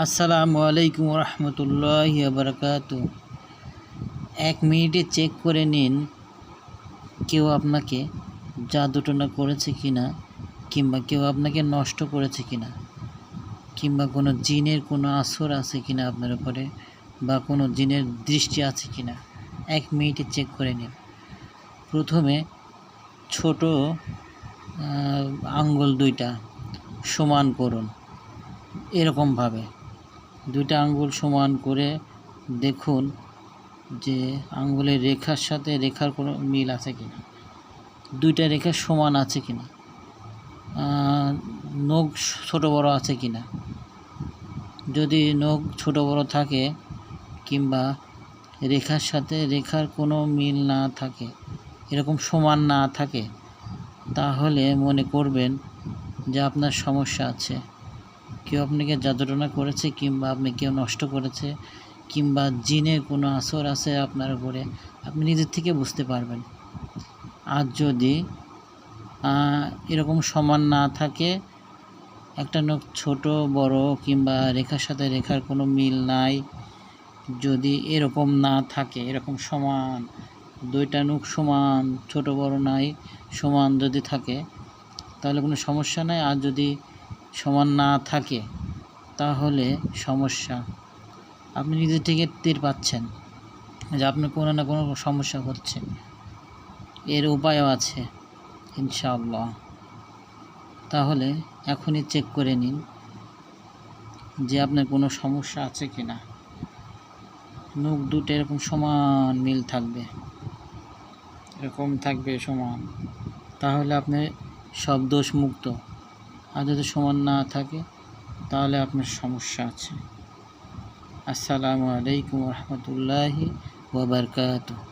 আসসালামু আলাইকুম রহমতুল্লাহি বারাকাতু। 1 মিনিটে চেক করে নিন কেউ আপনাকে জাদুটনা করেছে কিনা, কিংবা কেউ আপনাকে নষ্ট করেছে কিনা, কিংবা কোনো জিনের কোনো আসর আছে কিনা আপনার উপরে, বা কোনো জিনের দৃষ্টি আছে কিনা। 1 মিনিটে চেক করে নিন। প্রথমে ছোট আঙ্গুল দুইটা সমান করুন। এরকমভাবে 2টা আঙ্গুল সমান করে দেখুন যে আঙ্গুলের রেখার সাথে রেখার কোনো মিল আছে কিনা, 2টা রেখা সমান আছে কিনা, নখ ছোট বড় আছে কিনা। যদি নখ ছোট বড় থাকে কিংবা রেখার সাথে রেখার কোনো মিল না থাকে, এরকম সমান না থাকে, তাহলে মনে করবেন যে আপনার সমস্যা আছে। কেউ আপনাকে জাদুটনা করেছে, কিংবা আপনি কেউ নষ্ট করেছে, কিংবা জিনের কোনো আসর আছে আপনার উপরে, আপনি নিজের থেকে বুঝতে পারবেন। আর যদি এরকম সমান না থাকে, একটা নখ ছোট বড় কিংবা রেখার সাথে রেখার কোনো মিল নাই, যদি এরকম না থাকে, এরকম সমান 2টা নখ সমান ছোট বড় নাই, সমান যদি থাকে তাহলে কোনো সমস্যা নাই। আর যদি সমান না থাকে তাহলে সমস্যা। আপনি নিজে থেকে টের পাচ্ছেন যে আপনার কোনো না কোনো সমস্যা হচ্ছে। এর উপায়ও আছে ইনশাআল্লাহ। তাহলে এখনই চেক করে নিন যে আপনার কোনো সমস্যা আছে কি না। নখ দুটো এরকম সমান মিল থাকবে, এরকম থাকবে সমান, তাহলে আপনি সব দোষ মুক্ত। আর যদি সমান না থাকে তাহলে আপনার সমস্যা আছে। আসসালামু আলাইকুম রহমতুল্লাহি ওয়া বারাকাতুহু।